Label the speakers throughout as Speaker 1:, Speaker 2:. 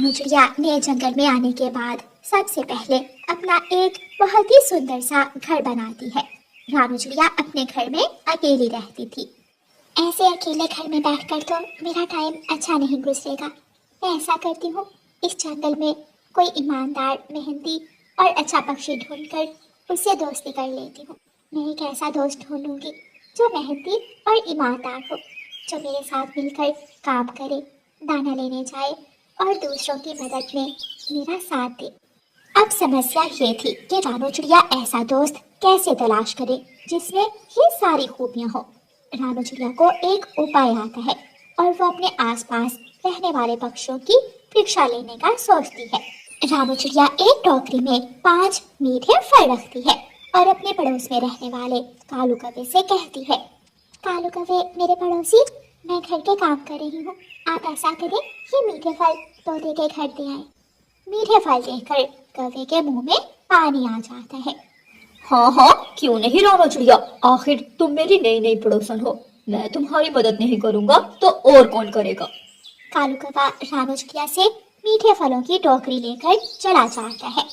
Speaker 1: रानू चिड़िया नए जंगल में आने के बाद सबसे पहले अपना एक बहुत ही सुंदर सा घर बनाती है। रानू चिड़िया अपने घर में अकेली रहती थी। ऐसे अकेले घर में बैठकर तो मेरा टाइम अच्छा नहीं गुजरेगा। मैं ऐसा करती हूँ, इस जंगल में कोई ईमानदार, मेहनती और अच्छा पक्षी ढूंढकर उससे दोस्ती कर लेती हूँ। मैं एक ऐसा दोस्त ढूंढूंगी जो मेहनती और ईमानदार हो, जो मेरे साथ मिलकर काम करे, दाना लेने जाए और दूसरों की मदद में मेरा साथ दे। अब समस्या ये थी कि रानू चिड़िया ऐसा दोस्त कैसे तलाश करे जिसमें ये सारी खूबियां हो। रानू चिड़िया को एक उपाय आता है और वो अपने आसपास रहने वाले पक्षियों की परीक्षा लेने का सोचती है। रानू चिड़िया एक टोकरी में 5 मीठे फल रखती है और अपने पड़ोस में रहने वाले कालू कौवे से कहती है, कालू कौवे मेरे पड़ोसी, मैं घर के काम कर रही हूँ, आप ऐसा करें ये मीठे फल तोते के घर दे आए। मीठे फल देखकर कौवे के मुंह में पानी आ जाता है।
Speaker 2: हाँ हाँ, क्यों नहीं रानू चिड़िया, आखिर तुम मेरी नई नई पड़ोसन हो। मैं तुम्हारी मदद नहीं करूँगा तो और कौन करेगा।
Speaker 1: कालू कौवा रानू चिड़िया से मीठे फलों की टोकरी लेकर चला जाता है।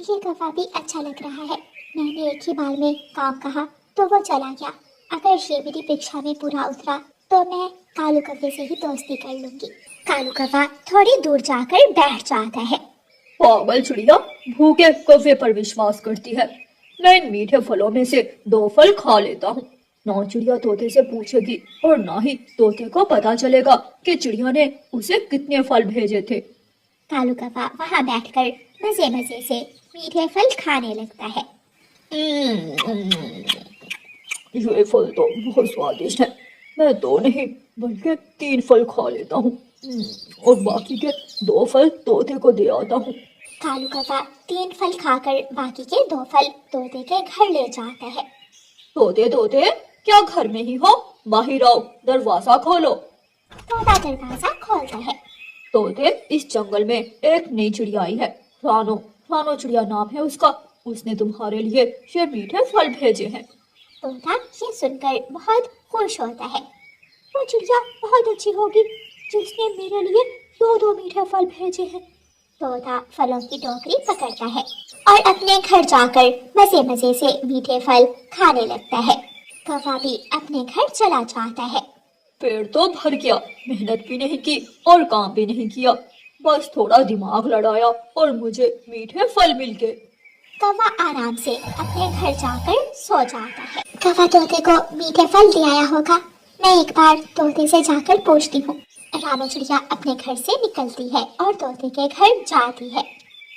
Speaker 1: ये कौवा भी अच्छा लग रहा है, मैंने एक ही बार में काम कहा तो वो चला गया। अगर ये मेरी परीक्षा में पूरा उतरा तो मैं कालू कौवे से ही दोस्ती कर लूंगी। कालू कौवा थोड़ी दूर जाकर बैठ जाता है।
Speaker 2: पागल चिड़िया, भूखे कौवे पर विश्वास करती है। मैं इन मीठे फलों में से 2 फल खा लेता हूँ। ना चिड़िया तोते से पूछेगी और ना ही तोते को पता चलेगा कि चिड़िया ने उसे कितने फल भेजे थे।
Speaker 1: कालू कौवा वहाँ बैठकर मजे मजे से मीठे फल खाने लगता है।
Speaker 2: ये फल तो बहुत स्वादिष्ट है। मैं 2 नहीं बल्कि 3 फल खा लेता हूँ और बाकी के 2 फल तोते को दे आता हूँ।
Speaker 1: कालू कौवा 3 फल खाकर बाकी के 2 फल तोते के घर ले जाता है।
Speaker 2: तोते तोते, क्या घर में ही हो? बाहर आओ, दरवाजा खोलो।
Speaker 1: तोता दरवाजा खोलता है।
Speaker 2: तोते, इस जंगल में एक नई चिड़िया आई है, रानो। रानो चिड़िया नाम है उसका। उसने तुम्हारे लिए ये मीठे फल भेजे हैं।
Speaker 1: तोता ये सुनकर बहुत खुश होता है। वो चिड़िया बहुत अच्छी होगी जिसने मेरे लिए 2 मीठे फल भेजे हैं। तोता फलों की टोकरी पकड़ता है और अपने घर जाकर मजे मजे से मीठे फल खाने लगता है। कौवा भी अपने घर चला जाता है।
Speaker 2: पेट तो भर गया, मेहनत भी नहीं की और काम भी नहीं किया, बस थोड़ा दिमाग लड़ाया और मुझे मीठे फल मिल गए।
Speaker 1: कौवा आराम से अपने घर जाकर सो जाता है। कौवा तोते को मीठे फल दे आया होगा, मैं एक बार तोते से जाकर पूछती हूँ। रानू चिड़िया अपने घर से निकलती है और तोते के घर जाती है।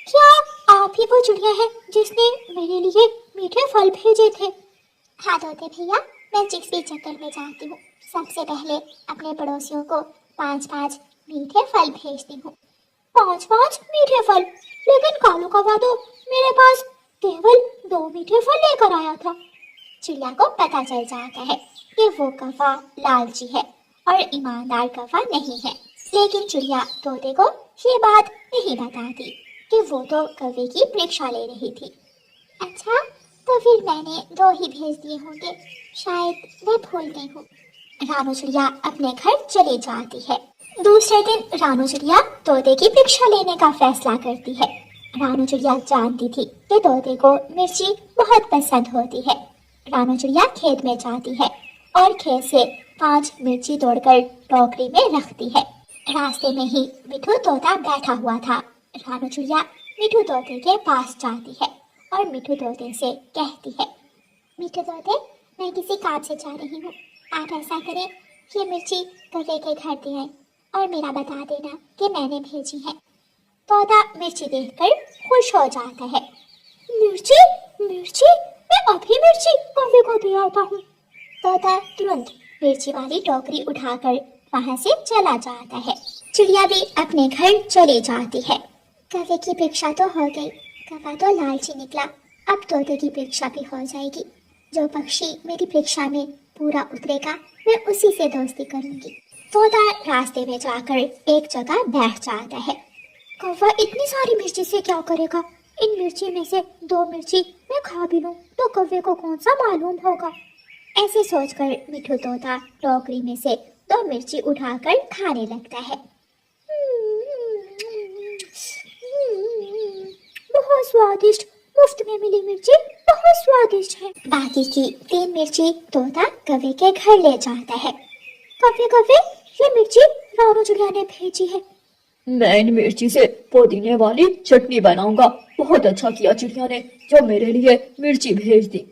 Speaker 1: क्या आप ही वो चिड़िया है जिसने मेरे लिए मीठे फल भेजे थे? हाँ तोते भैया, मैं जिस भी जंगल में जाती हूँ सबसे पहले अपने पड़ोसियों को 5-5 मीठे फल भेजती हूँ। 5-5 मीठे फल? लेकिन कालू कौवा तो मेरे पास केवल 2 मीठे फल लेकर आया था। चिड़िया को पता चल जाता है कि वो कौवा लालची है और ईमानदार कौवा नहीं है। लेकिन चिड़िया तोते को ये बात नहीं बताती कि वो तो कौवे की परीक्षा ले रही थी। अच्छा, तो फिर मैंने 2 ही भेज दिए होंगे, शायद मैं भूल गई हूँ। रानू चिड़िया अपने घर चली जाती है। दूसरे दिन रानू चिड़िया तोते की परीक्षा लेने का फैसला करती है। रानू चिड़िया जानती थी कि तोते को मिर्ची बहुत पसंद होती है। रानू चिड़िया खेत में जाती है और खेत से 5 मिर्ची तोड़कर टोकरी में रखती है। रास्ते में ही मिठू तोता बैठा हुआ था। रानू चिड़िया मिठू तोते के पास जाती है और मिठू तोते से कहती है, मिठू तोते, मैं किसी काम से जा रही हूँ, आप ऐसा करें ये मिर्ची कौवे के घर दे आए और मेरा बता देना कि मैंने भेजी है। तोता मिर्ची देखकर खुश हो जाता है। मिर्ची? मिर्ची? मैं अभी मिर्ची कौवे को दे आता हूँ। तोता तुरंत मिर्ची वाली टोकरी उठाकर वहाँ से चला जाता है। चिड़िया भी अपने घर चली जाती है। कौवे की परीक्षा तो हो गई, कौवा तो लालची निकला, अब तोते की परीक्षा भी हो जाएगी। जो पक्षी मेरी परीक्षा में पूरा उतरेगा मैं उसी से दोस्ती करूंगी। तोता रास्ते में जाकर एक जगह बैठ जाता है। कौवा इतनी सारी मिर्ची से क्या करेगा? इन मिर्ची में से 2 मिर्ची मैं खा भी लूं तो कौवे को कौन सा मालूम होगा। ऐसे सोचकर मिठू तोता टोकरी में से 2 मिर्ची उठाकर खाने लगता है। स्वादिष्ट, मुफ्त में मिली मिर्ची बहुत स्वादिष्ट है। बाकी की 3 मिर्ची तोता कौवे के घर ले जाता है। कौवे कौवे, ये मिर्ची रानू चिड़िया ने भेजी है।
Speaker 2: मैं इन मिर्ची से पुदीने वाली चटनी बनाऊंगा। बहुत अच्छा किया चिड़िया ने जो मेरे लिए मिर्ची भेज दी।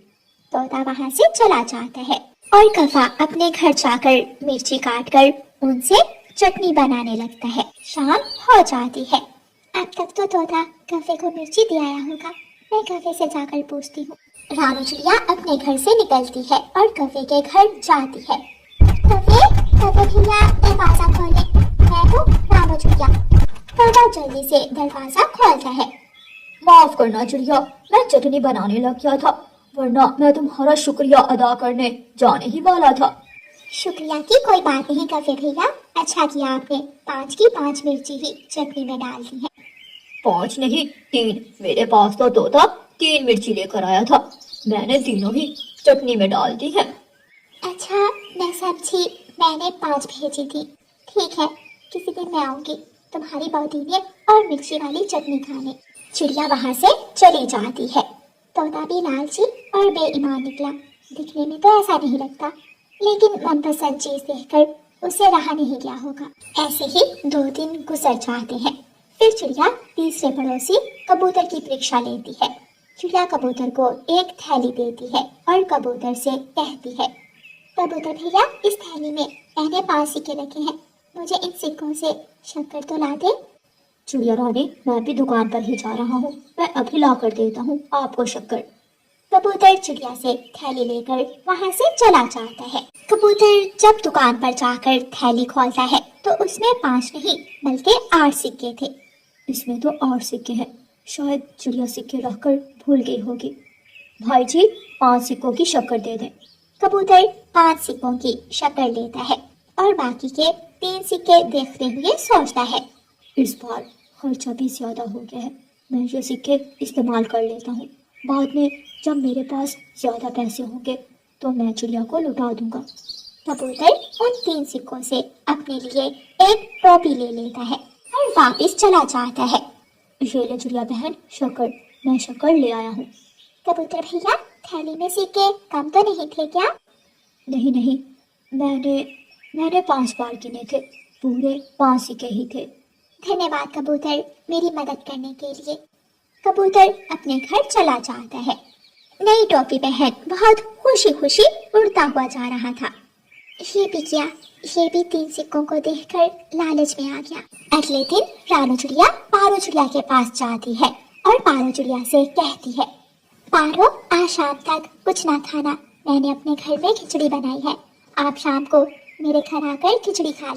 Speaker 1: तोता वहाँ से चला जाता है और कौवा अपने घर जाकर मिर्ची काटकर उनसे चटनी बनाने लगता है। शाम हो जाती है। अब तक तो तोता कौवे को मिर्ची दे आया होगा। मैं कौवे से जाकर पूछती हूँ। रानू चिड़िया अपने घर से निकलती है और कौवे के घर जाती है। कौवे भैया, दरवाजा खोले, मैं हूँ रानू चिड़िया। तोता जल्दी से दरवाजा खोलता है।
Speaker 2: माफ करना चिड़िया, मैं चटनी बनाने लग गया था, वरना मैं तुम्हारा शुक्रिया अदा करने जाने ही वाला था।
Speaker 1: शुक्रिया की कोई बात नहीं कौवे भैया, अच्छा किया आपने 5 की 5 मिर्ची ही चटनी में डाल दी है।
Speaker 2: 5 नहीं 3, मेरे पास तो तोता 3 मिर्ची लेकर आया था, मैंने तीनों ही चटनी में डाल दी है।
Speaker 1: अच्छा, मैं समझी, मैंने 5 भेजी थी। ठीक है, किसी दिन मैं आऊंगी तुम्हारी पुदीने और मिर्ची वाली चटनी खाने। चिड़िया वहाँ से चली जाती है। तोता भी लालची और बेईमान निकला। दिखने में तो ऐसा नहीं लगता, लेकिन मनपसंद चीज देखकर उसे रहा नहीं गया होगा। ऐसे ही 2 दिन गुजर जाते हैं। फिर चिड़िया तीसरे पड़ोसी कबूतर की परीक्षा लेती है। चिड़िया कबूतर को एक थैली देती है और कबूतर से कहती है, कबूतर भैया, इस थैली में मैंने 5 सिक्के रखे हैं, मुझे इन सिक्कों से शक्कर तो ला दे।
Speaker 2: चिड़िया रानी, मैं भी दुकान पर ही जा रहा हूँ, मैं अभी ला कर देता हूँ आपको शक्कर।
Speaker 1: कबूतर चिड़िया से थैली लेकर वहाँ से चला जाता है। कबूतर जब दुकान पर जाकर थैली खोलता है तो उसमें 5 नहीं बल्कि 8 सिक्के थे।
Speaker 2: इसमें तो 8 सिक्के हैं, शायद चिड़िया सिक्के रखकर भूल गई होगी। भाई जी, 5 सिक्कों की शक्कर दे दें।
Speaker 1: कबूतर 5 सिक्कों की शक्कर लेता है और बाकी के 3 सिक्के देखते हुए सोचता है,
Speaker 2: इस बार खर्चा भी ज्यादा हो गया है, मैं ये सिक्के इस्तेमाल कर लेता हूँ, बाद में जब मेरे पास ज्यादा पैसे होंगे तो मैं चिड़िया को लुटा दूंगा।
Speaker 1: कबूतर उन 3 सिक्कों से अपने लिए एक टोपी ले लेता है और वापस चला जाता है।
Speaker 2: ये ले चिड़िया बहन शक्कर, मैं शक्कर ले आया हूँ।
Speaker 1: कबूतर भैया, थैली में सिक्के कम तो नहीं थे क्या?
Speaker 2: नहीं नहीं, मैंने 5 बार गिने थे, पूरे 5 सिक्के ही थे।
Speaker 1: धन्यवाद कबूतर, मेरी मदद करने के लिए। कबूतर अपने घर चला जाता है। नई टोपी पहन बहुत खुशी खुशी उड़ता हुआ जा रहा था। ये भी क्या, ये भी 3 सिक्कों को देखकर लालच में आ गया। अगले दिन रानू चिड़िया पारो चिड़िया के पास जाती है और पारो चिड़िया से कहती है, पारो, आज शाम तक कुछ ना खाना, मैंने अपने घर में खिचड़ी बनाई है, आप शाम को मेरे घर आकर खिचड़ी खा